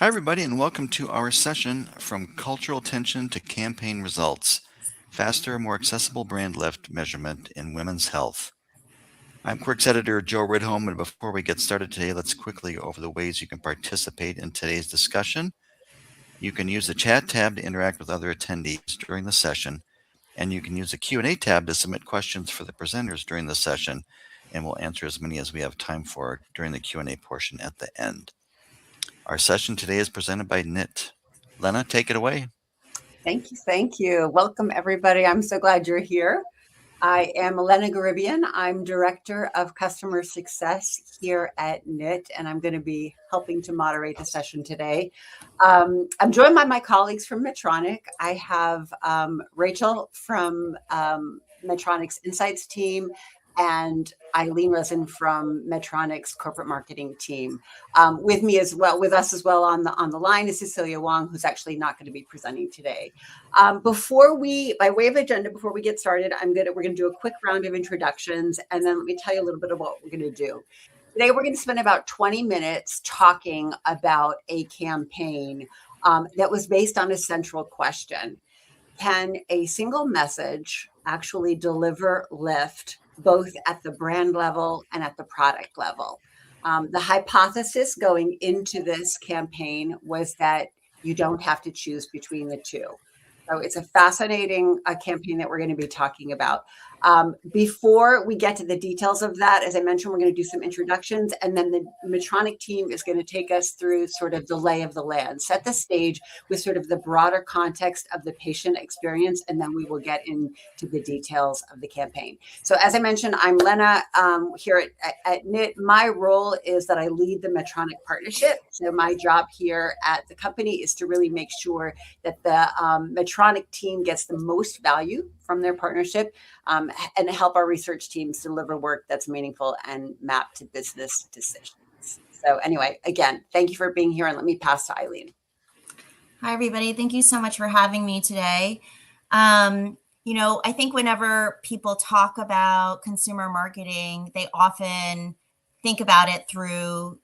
Hi, everybody, and welcome to our session From Cultural Tension to Campaign Results Faster, More Accessible Brand Lift Measurement in Women's Health. I'm Quirk's editor, Joe Ridholm, and before we get started today, let's quickly go over the ways you can participate in today's discussion. You can use the chat tab to interact with other attendees during the session, and you can use the Q&A tab to submit questions for the presenters during the session, and we'll answer as many as we have time for during the Q&A portion at the end. Our session today is presented by Knit. Lena, take it away. Thank you. Thank you. Welcome, everybody. I'm so glad you're here. I am Elena Garibian. I'm Director of Customer Success here at Knit, and I'm going to be helping to moderate the session today. I'm joined by my colleagues from Medtronic. I have Rachel from Medtronic's Insights team and Eileen Rosen from Medtronic's corporate marketing team. With us as well on the line is Cecilia Wong, who's actually not going to be presenting today. By way of agenda, before we get started, we're going to do a quick round of introductions, and then let me tell you a little bit of what we're going to do. Today, we're going to spend about 20 minutes talking about a campaign that was based on a central question. Can a single message actually deliver lift both at the brand level and at the product level? The hypothesis going into this campaign was that you don't have to choose between the two. So it's a fascinating campaign that we're going to be talking about. Before we get to the details of that, as I mentioned, we're going to do some introductions, and then the Medtronic team is going to take us through sort of the lay of the land, set the stage with sort of the broader context of the patient experience, and then we will get into the details of the campaign. So as I mentioned, I'm Lena here at Knit. My role is that I lead the Medtronic partnership. So my job here at the company is to really make sure that the Medtronic team gets the most value from their partnership and help our research teams deliver work that's meaningful and mapped to business decisions. So anyway, again, thank you for being here, and let me pass to Eileen. Hi, everybody. Thank you so much for having me today. I think whenever people talk about consumer marketing, they often think about it through,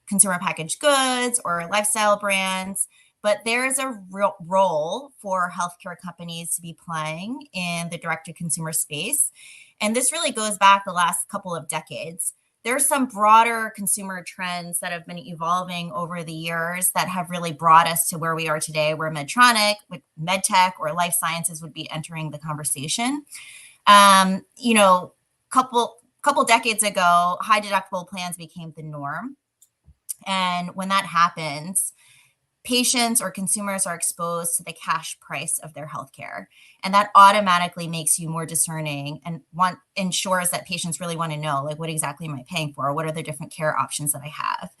consumer packaged goods or lifestyle brands. But there is a real role for healthcare companies to be playing in the direct-to-consumer space. And this really goes back the last couple of decades. There are some broader consumer trends that have been evolving over the years that have really brought us to where we are today, where Medtronic, with MedTech or life sciences would be entering the conversation. Couple decades ago, high deductible plans became the norm. And when that happens, patients or consumers are exposed to the cash price of their healthcare. And that automatically makes you more discerning and ensures that patients really want to know, like, what exactly am I paying for? What are the different care options that I have?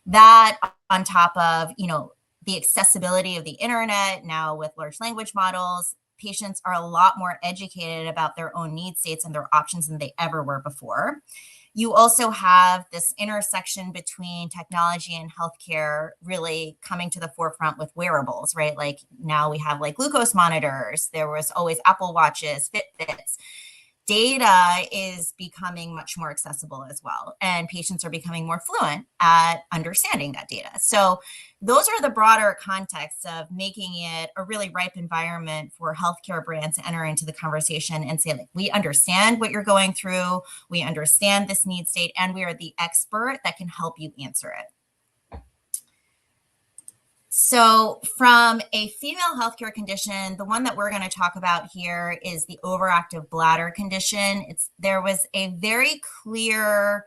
That on top of, the accessibility of the internet now with large language models, patients are a lot more educated about their own need states and their options than they ever were before. You also have this intersection between technology and healthcare really coming to the forefront with wearables, right? Like now we have like glucose monitors. There was always Apple Watches, Fitbits. Data is becoming much more accessible as well, and patients are becoming more fluent at understanding that data. So those are the broader contexts of making it a really ripe environment for healthcare brands to enter into the conversation and say, like, we understand what you're going through, we understand this need state, and we are the expert that can help you answer it. So from a female healthcare condition, the one that we're going to talk about here is the overactive bladder condition. There was a very clear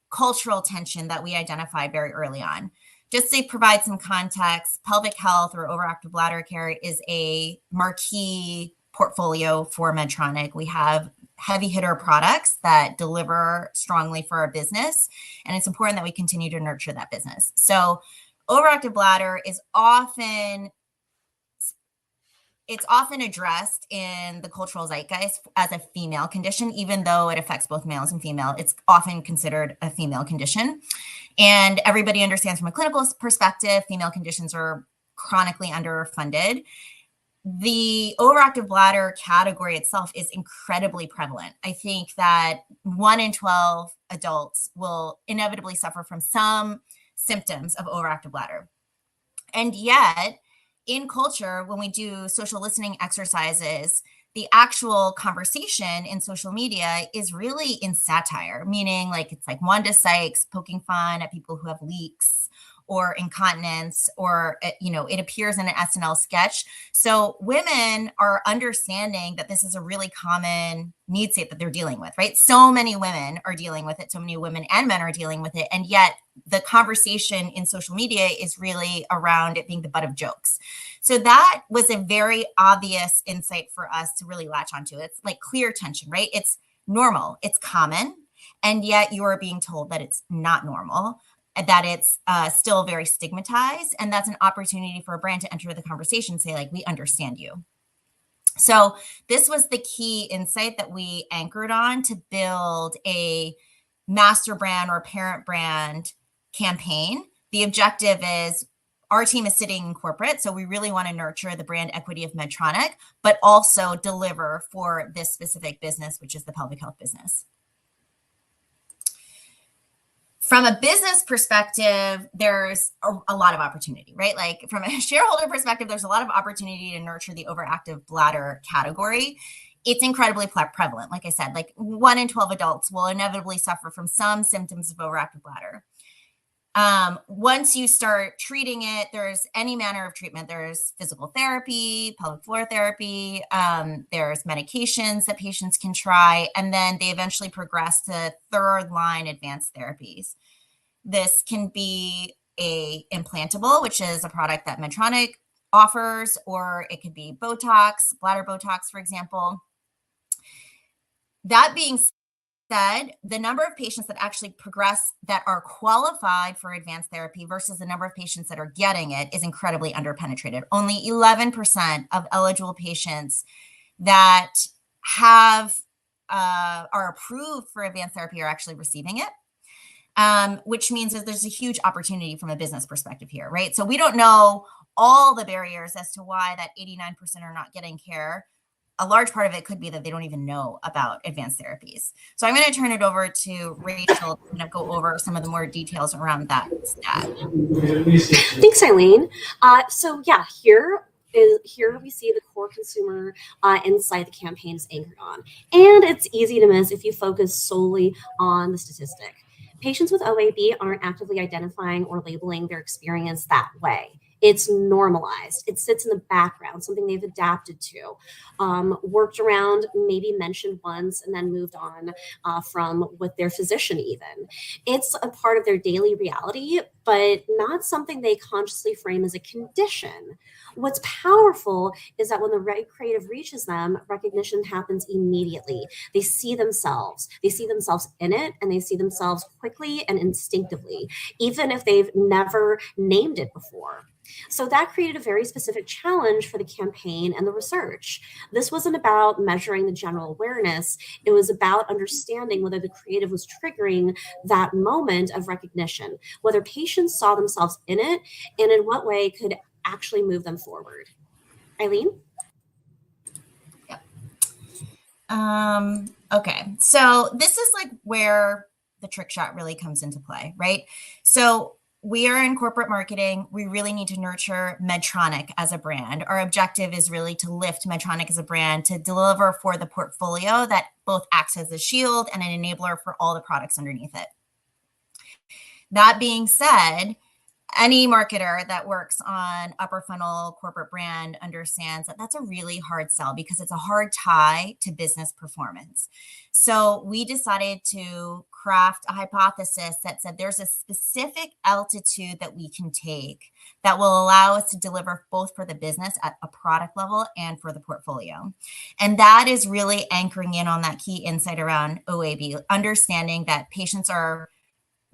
cultural tension that we identified very early on. Just to provide some context, pelvic health or overactive bladder care is a marquee portfolio for Medtronic. We have heavy hitter products that deliver strongly for our business, and it's important that we continue to nurture that business. So overactive bladder is often addressed in the cultural zeitgeist as a female condition, even though it affects both males and female. It's often considered a female condition. And everybody understands from a clinical perspective, female conditions are chronically underfunded. The overactive bladder category itself is incredibly prevalent. I think that 1 in 12 adults will inevitably suffer from some symptoms of overactive bladder. And yet, in culture, when we do social listening exercises, the actual conversation in social media is really in satire, meaning like it's like Wanda Sykes poking fun at people who have leaks or incontinence, or it appears in an SNL sketch. So women are understanding that this is a really common need state that they're dealing with, right? So many women are dealing with it. So many women and men are dealing with it. And yet the conversation in social media is really around it being the butt of jokes. So that was a very obvious insight for us to really latch onto. It's like clear tension, right? It's normal, it's common, and yet you are being told that it's not normal, that it's still very stigmatized. And that's an opportunity for a brand to enter the conversation and say, like, we understand you. So this was the key insight that we anchored on to build a master brand or parent brand campaign. The objective is our team is sitting in corporate, so we really want to nurture the brand equity of Medtronic, but also deliver for this specific business, which is the pelvic health business. From a business perspective, there's a lot of opportunity, right? Like from a shareholder perspective, there's a lot of opportunity to nurture the overactive bladder category. It's incredibly prevalent. Like I said, like 1 in 12 adults will inevitably suffer from some symptoms of overactive bladder. Once you start treating it, there's any manner of treatment. There's physical therapy, pelvic floor therapy, there's medications that patients can try, and then they eventually progress to third line advanced therapies. This can be a implantable, which is a product that Medtronic offers, or it could be Botox, bladder Botox, for example. That being said, the number of patients that actually progress that are qualified for advanced therapy versus the number of patients that are getting it is incredibly underpenetrated. Only 11% of eligible patients that have are approved for advanced therapy are actually receiving it, which means that there's a huge opportunity from a business perspective here, right? So we don't know all the barriers as to why that 89% are not getting care. A large part of it could be that they don't even know about advanced therapies. So I'm going to turn it over to Rachel to kind of go over some of the more details around that stat. Thanks, Eileen. Here we see the core consumer insight the campaign is anchored on. And it's easy to miss if you focus solely on the statistic. Patients with OAB aren't actively identifying or labeling their experience that way. It's normalized. It sits in the background, something they've adapted to, worked around, maybe mentioned once, and then moved on from with their physician even. It's a part of their daily reality, but not something they consciously frame as a condition. What's powerful is that when the right creative reaches them, recognition happens immediately. They see themselves in it, and they see themselves quickly and instinctively, even if they've never named it before. So that created a very specific challenge for the campaign and the research. This wasn't about measuring the general awareness. It was about understanding whether the creative was triggering that moment of recognition, whether patients saw themselves in it, and in what way could actually move them forward. Eileen? Yep. Okay. So this is like where the trick shot really comes into play, right? So we are in corporate marketing. We really need to nurture Medtronic as a brand. Our objective is really to lift Medtronic as a brand, to deliver for the portfolio that both acts as a shield and an enabler for all the products underneath it. That being said, any marketer that works on upper funnel corporate brand understands that that's a really hard sell because it's a hard tie to business performance. So we decided to craft a hypothesis that said there's a specific altitude that we can take that will allow us to deliver both for the business at a product level and for the portfolio. And that is really anchoring in on that key insight around OAB, understanding that patients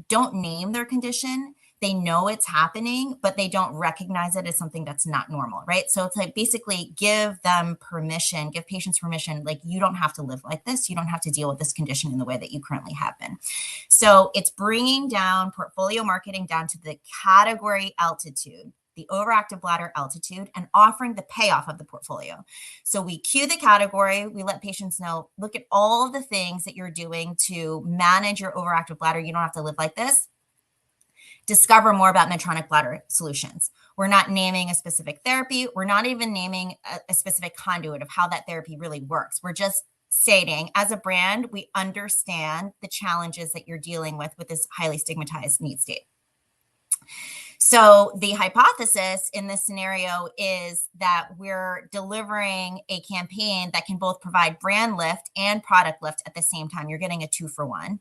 don't name their condition. They know it's happening, but they don't recognize it as something that's not normal, right? So it's like basically give patients permission. Like, you don't have to live like this. You don't have to deal with this condition in the way that you currently have been. So it's bringing down portfolio marketing down to the category altitude, the overactive bladder altitude, and offering the payoff of the portfolio. So we cue the category. We let patients know, look at all of the things that you're doing to manage your overactive bladder. You don't have to live like this. discover more about Medtronic bladder solutions. We're not naming a specific therapy. We're not even naming a specific conduit of how that therapy really works. We're just stating, as a brand, we understand the challenges that you're dealing with this highly stigmatized need state. So the hypothesis in this scenario is that we're delivering a campaign that can both provide brand lift and product lift at the same time. You're getting a 2-for-1.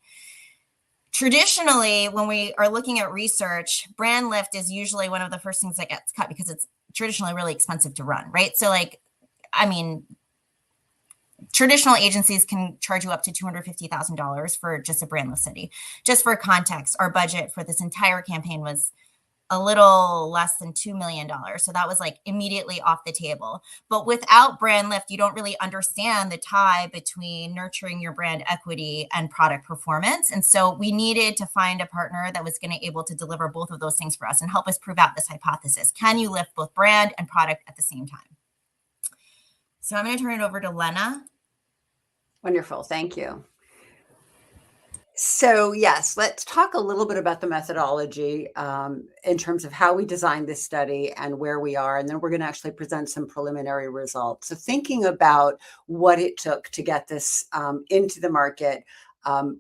Traditionally, when we are looking at research, brand lift is usually one of the first things that gets cut because it's traditionally really expensive to run, right? So traditional agencies can charge you up to $250,000 for just a brand lift study. Just for context, our budget for this entire campaign was a little less than $2 million. So that was like immediately off the table. But without brand lift, you don't really understand the tie between nurturing your brand equity and product performance. And so we needed to find a partner that was going to be able to deliver both of those things for us and help us prove out this hypothesis. Can you lift both brand and product at the same time? So I'm going to turn it over to Lena. Wonderful. Thank you. So yes, let's talk a little bit about the methodology in terms of how we designed this study and where we are. And then we're going to actually present some preliminary results. So thinking about what it took to get this into the market,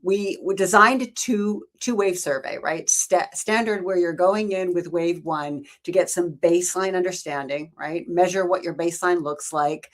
we designed a two-wave survey, right? Standard, where you're going in with wave 1 to get some baseline understanding, right? Measure what your baseline looks like,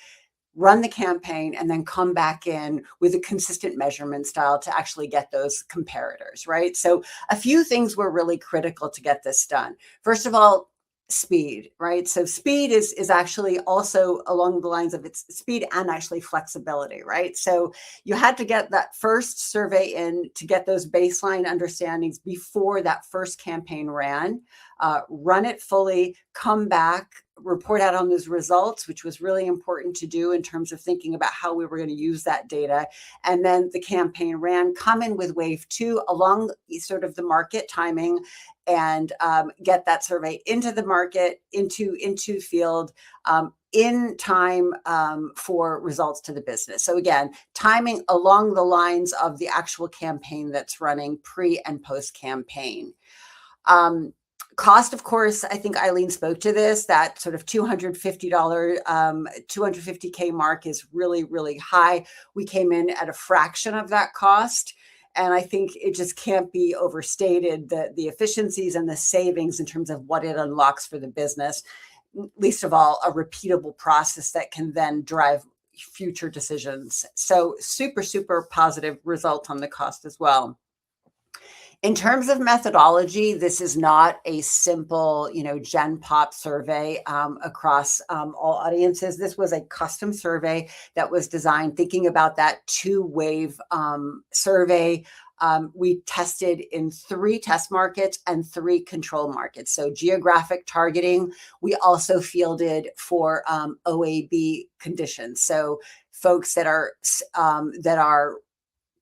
run the campaign, and then come back in with a consistent measurement style to actually get those comparators, right? So a few things were really critical to get this done. First of all, speed, right? So speed is actually also along the lines of its speed and actually flexibility, right? So you had to get that first survey in to get those baseline understandings before that first campaign ran, run it fully, come back, report out on those results, which was really important to do in terms of thinking about how we were going to use that data. And then the campaign ran, come in with wave 2 along sort of the market timing, and get that survey into the market, into field in time for results to the business. So again, timing along the lines of the actual campaign that's running pre and post campaign. Cost, of course, I think Eileen spoke to this, that sort of $250, $250K mark is really, really high. We came in at a fraction of that cost. And I think it just can't be overstated that the efficiencies and the savings in terms of what it unlocks for the business, least of all, a repeatable process that can then drive future decisions. So super, super positive result on the cost as well. In terms of methodology, this is not a simple, Gen Pop survey across all audiences. This was a custom survey that was designed thinking about that two-wave survey. We tested in 3 test markets and 3 control markets. So geographic targeting. We also fielded for OAB conditions. So folks that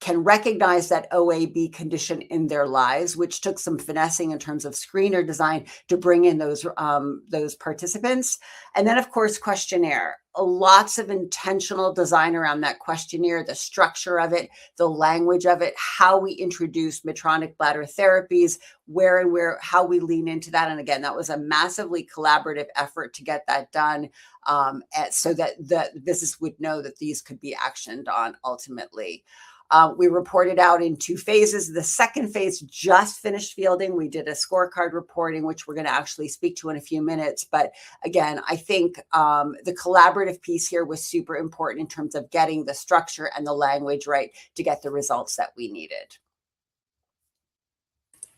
can recognize that OAB condition in their lives, which took some finessing in terms of screener design to bring in those participants. And then, of course, questionnaire. Lots of intentional design around that questionnaire, the structure of it, the language of it, how we introduce Medtronic bladder therapies, how we lean into that. And again, that was a massively collaborative effort to get that done so that the business would know that these could be actioned on ultimately. We reported out in 2 phases. The second phase just finished fielding. We did a scorecard reporting, which we're going to actually speak to in a few minutes. But again, I think the collaborative piece here was super important in terms of getting the structure and the language right to get the results that we needed.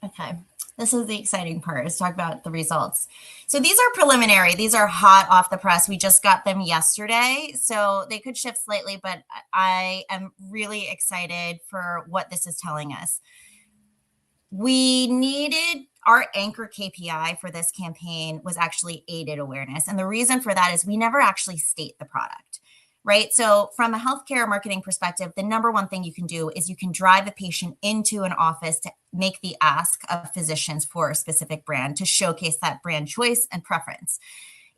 Okay. This is the exciting part. Let's talk about the results. So these are preliminary. These are hot off the press. We just got them yesterday, so they could shift slightly, but I am really excited for what this is telling us. We needed our anchor KPI for this campaign was actually aided awareness. And the reason for that is we never actually state the product. Right. So from a healthcare marketing perspective, the number one thing you can do is you can drive a patient into an office to make the ask of physicians for a specific brand to showcase that brand choice and preference.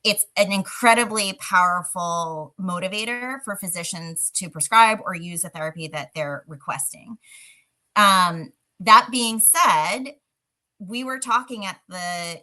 It's an incredibly powerful motivator for physicians to prescribe or use a therapy that they're requesting. That being said, we were talking at the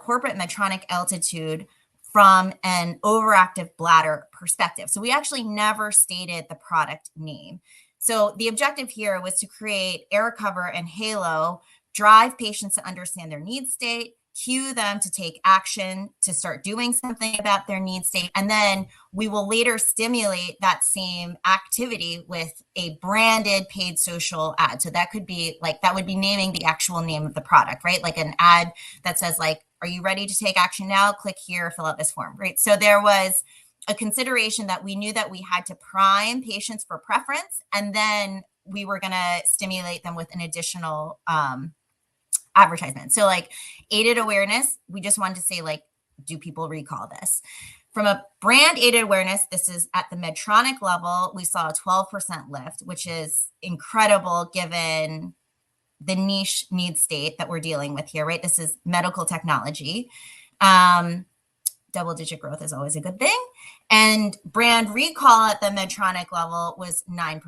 corporate Medtronic altitude from an overactive bladder perspective. So we actually never stated the product name. So the objective here was to create air cover and halo, drive patients to understand their need state, cue them to take action, to start doing something about their need state. And then we will later stimulate that same activity with a branded paid social ad. So that could be like, that would be naming the actual name of the product, right? Like an ad that says like, are you ready to take action now? Click here, fill out this form, right? So there was a consideration that we knew that we had to prime patients for preference, and then we were going to stimulate them with an additional advertisement. So like aided awareness, we just wanted to say like, do people recall this? From a brand aided awareness, this is at the Medtronic level, we saw a 12% lift, which is incredible given the niche need state that we're dealing with here, right? This is medical technology. Double-digit growth is always a good thing. And brand recall at the Medtronic level was 9%.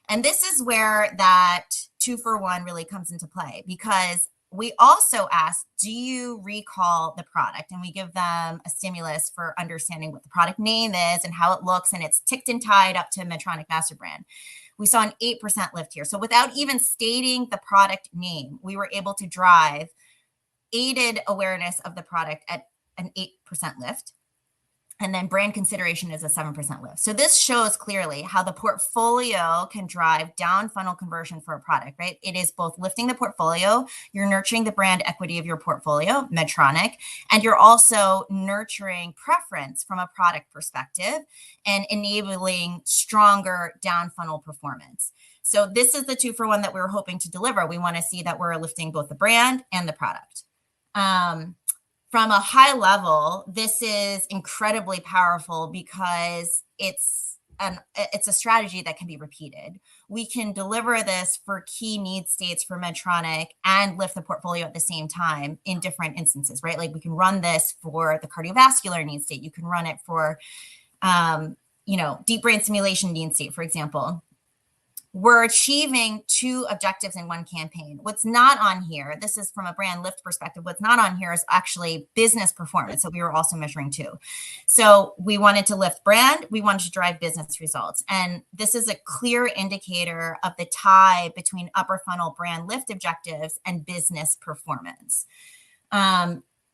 And this is where that 2-for-1 really comes into play, because we also ask, do you recall the product? And we give them a stimulus for understanding what the product name is and how it looks, and it's ticked and tied up to Medtronic master brand. We saw an 8% lift here. So without even stating the product name, we were able to drive aided awareness of the product at an 8% lift. And then brand consideration is a 7% lift. So this shows clearly how the portfolio can drive down funnel conversion for a product, right? It is both lifting the portfolio, you're nurturing the brand equity of your portfolio, Medtronic, and you're also nurturing preference from a product perspective and enabling stronger down funnel performance. So this is the 2-for-1 that we were hoping to deliver. We want to see that we're lifting both the brand and the product. From a high level, this is incredibly powerful because it's a strategy that can be repeated. We can deliver this for key need states for Medtronic and lift the portfolio at the same time in different instances, right? Like we can run this for the cardiovascular need state. You can run it for, deep brain stimulation need state, for example. We're achieving 2 objectives in one campaign. What's not on here, this is from a brand lift perspective, what's not on here is actually business performance. So we were also measuring 2. So we wanted to lift brand, we wanted to drive business results. And this is a clear indicator of the tie between upper funnel brand lift objectives and business performance.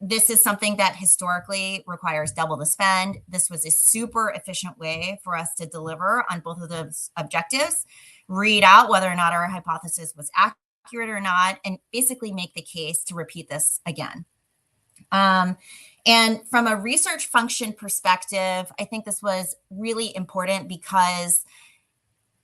This is something that historically requires double the spend. This was a super efficient way for us to deliver on both of those objectives, read out whether or not our hypothesis was accurate or not, and basically make the case to repeat this again. And from a research function perspective, I think this was really important because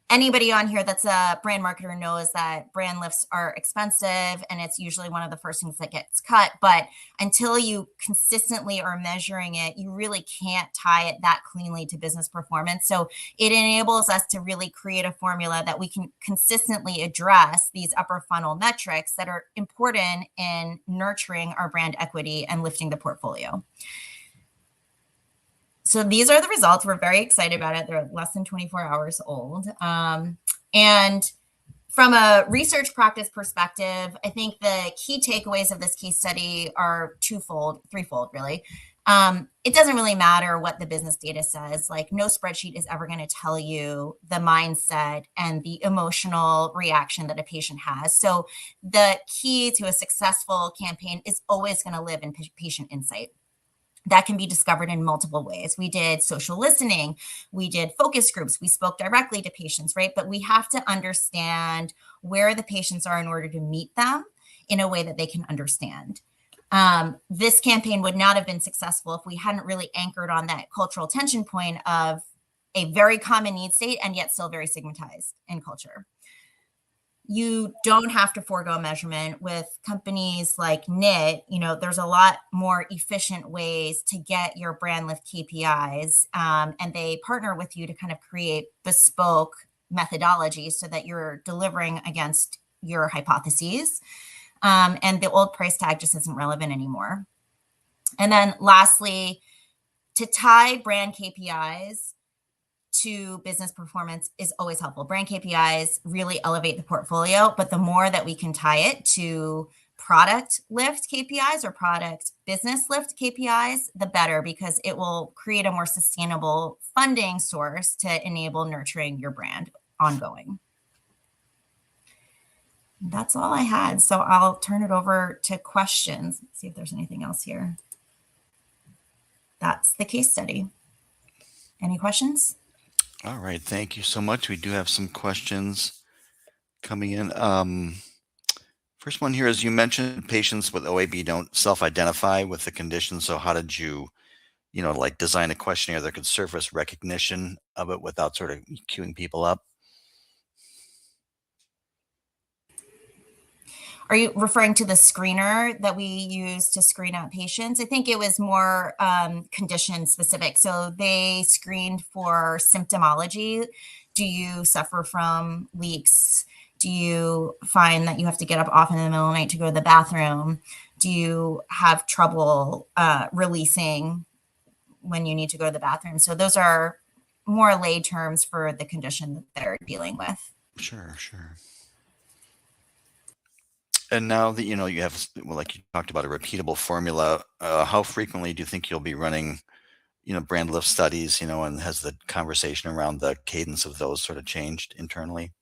anybody on here that's a brand marketer knows that brand lifts are expensive and it's usually one of the first things that gets cut. But until you consistently are measuring it, you really can't tie it that cleanly to business performance. So it enables us to really create a formula that we can consistently address these upper funnel metrics that are important in nurturing our brand equity and lifting the portfolio. So these are the results. We're very excited about it. They're less than 24 hours old. And from a research practice perspective, I think the key takeaways of this case study are threefold, really. It doesn't really matter what the business data says. Like no spreadsheet is ever going to tell you the mindset and the emotional reaction that a patient has. So the key to a successful campaign is always going to live in patient insight. That can be discovered in multiple ways. We did social listening, we did focus groups, we spoke directly to patients, right? But we have to understand where the patients are in order to meet them in a way that they can understand. This campaign would not have been successful if we hadn't really anchored on that cultural tension point of a very common need state and yet still very stigmatized in culture. You don't have to forego measurement. With companies like Knit, there's a lot more efficient ways to get your brand lift KPIs, and they partner with you to kind of create bespoke methodologies so that you're delivering against your hypotheses. And the old price tag just isn't relevant anymore. And then lastly, to tie brand KPIs to business performance is always helpful. Brand KPIs really elevate the portfolio, but the more that we can tie it to product lift KPIs or product business lift KPIs, the better, because it will create a more sustainable funding source to enable nurturing your brand ongoing. That's all I had. So I'll turn it over to questions. Let's see if there's anything else here. That's the case study. Any questions? All right. Thank you so much. We do have some questions coming in. First one here is, you mentioned patients with OAB don't self-identify with the condition. So how did you, like design a questionnaire that could surface recognition of it without sort of queuing people up? Are you referring to the screener that we use to screen out patients? I think it was more condition specific. So they screened for symptomology. Do you suffer from leaks? Do you find that you have to get up often in the middle of the night to go to the bathroom? Do you have trouble releasing when you need to go to the bathroom? So those are more lay terms for the condition that they're dealing with. Sure. And now that you have, like you talked about, a repeatable formula, how frequently do you think you'll be running, brand lift studies, and has the conversation around the cadence of those sort of changed internally?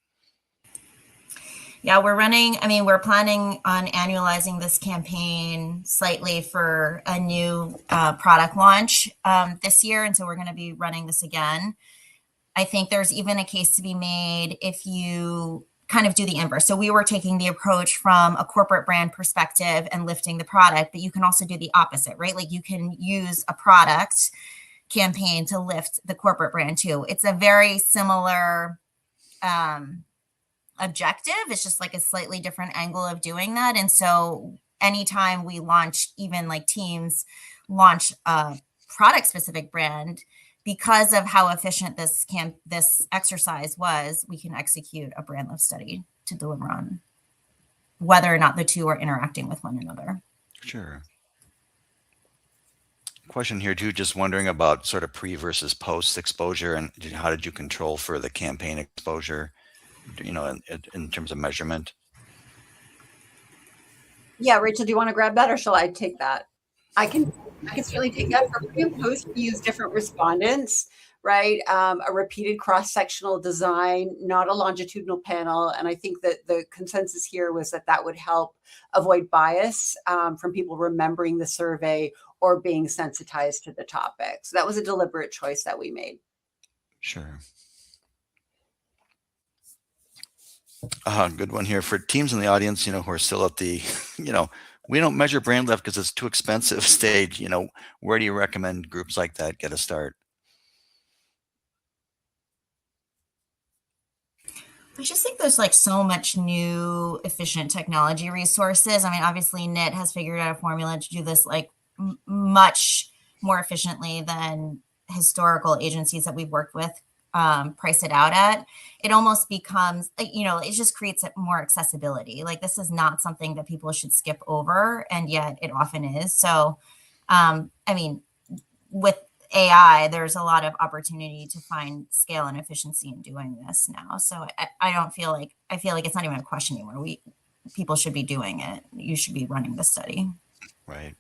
Yeah, we're planning on annualizing this campaign slightly for a new product launch this year. And so we're going to be running this again. I think there's even a case to be made if you kind of do the inverse. So we were taking the approach from a corporate brand perspective and lifting the product, but you can also do the opposite, right? Like you can use a product campaign to lift the corporate brand too. It's a very similar objective. It's just like a slightly different angle of doing that. And so anytime we launch, even like teams launch a product specific brand, because of how efficient this exercise was, we can execute a brand lift study to deliver on whether or not the two are interacting with one another. Sure. Question here too, just wondering about sort of pre versus post exposure, and how did you control for the campaign exposure, in terms of measurement? Yeah, Rachel, do you want to grab that, or shall I take that? I can certainly take that. For pre and post, we use different respondents, right? A repeated cross-sectional design, not a longitudinal panel. And I think that the consensus here was that would help avoid bias from people remembering the survey or being sensitized to the topic. So that was a deliberate choice that we made. Sure. Good one here for teams in the audience, who are still at the, we don't measure brand lift because it's too expensive stage. Where do you recommend groups like that get a start? I just think there's like so much new efficient technology resources. I mean, obviously Knit has figured out a formula to do this like much more efficiently than historical agencies that we've worked with price it out at. It almost becomes, it just creates more accessibility. Like this is not something that people should skip over, and yet it often is. So, with AI, there's a lot of opportunity to find scale and efficiency in doing this now. So I feel like it's not even a question anymore. People should be doing it. You should be running the study. Right.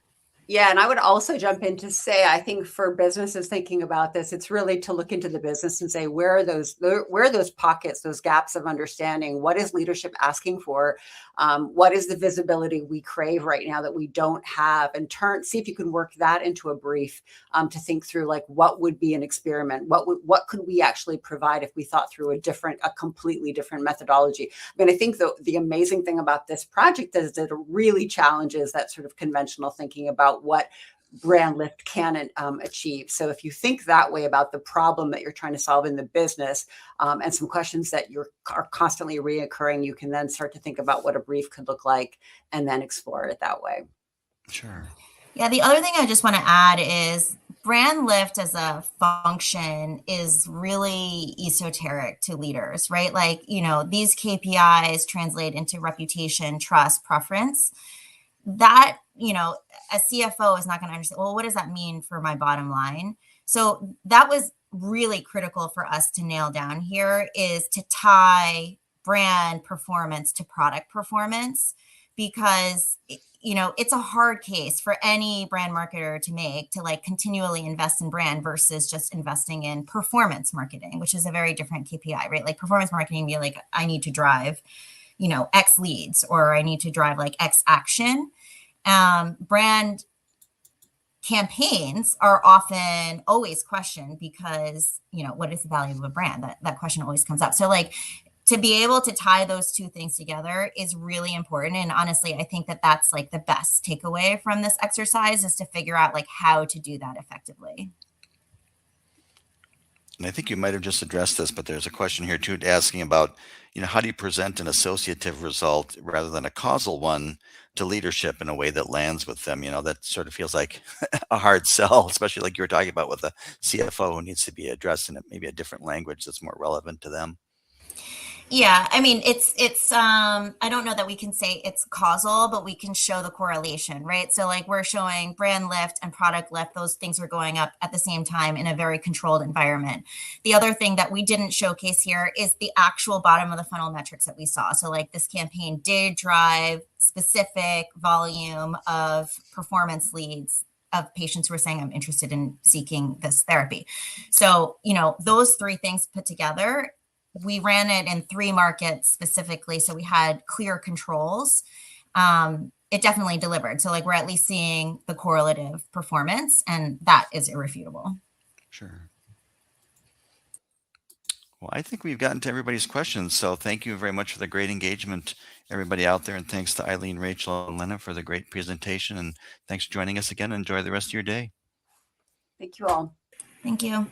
Yeah, and I would also jump in to say, I think for businesses thinking about this, it's really to look into the business and say, where are those pockets, those gaps of understanding? What is leadership asking for? What is the visibility we crave right now that we don't have? And see if you can work that into a brief to think through, like, what would be an experiment? What could we actually provide if we thought through a completely different methodology? I mean, I think the amazing thing about this project is that it really challenges that sort of conventional thinking about what brand lift can achieve. So if you think that way about the problem that you're trying to solve in the business, and some questions that are constantly reoccurring, you can then start to think about what a brief could look like and then explore it that way. Sure. Yeah, the other thing I just want to add is brand lift as a function is really esoteric to leaders, right? Like, these KPIs translate into reputation, trust, preference. That, a CFO is not going to understand, well, what does that mean for my bottom line? So that was really critical for us to nail down here, is to tie brand performance to product performance, because it's a hard case for any brand marketer to make, to like continually invest in brand versus just investing in performance marketing, which is a very different KPI, right? Like performance marketing be like, I need to drive, X leads, or I need to drive like X action. Brand campaigns are often always questioned because, what is the value of a brand? That question always comes up. So like, to be able to tie those two things together is really important. And honestly, I think that that's like the best takeaway from this exercise, is to figure out like how to do that effectively. And I think you might have just addressed this, but there's a question here too, asking about, how do you present an associative result rather than a causal one to leadership in a way that lands with them? That sort of feels like a hard sell, especially like you were talking about with a CFO who needs to be addressed in maybe a different language that's more relevant to them. Yeah, I mean, it's I don't know that we can say it's causal, but we can show the correlation, right? So like we're showing brand lift and product lift, those things are going up at the same time in a very controlled environment. The other thing that we didn't showcase here is the actual bottom of the funnel metrics that we saw. So like this campaign did drive specific volume of performance leads of patients who are saying, I'm interested in seeking this therapy. So, those three things put together, we ran it in 3 markets specifically, so we had clear controls. It definitely delivered. So like we're at least seeing the correlative performance, and that is irrefutable. Sure. Well, I think we've gotten to everybody's questions. So thank you very much for the great engagement, everybody out there. And thanks to Eileen, Rachel, and Lena for the great presentation. And thanks for joining us again. Enjoy the rest of your day. Thank you all. Thank you.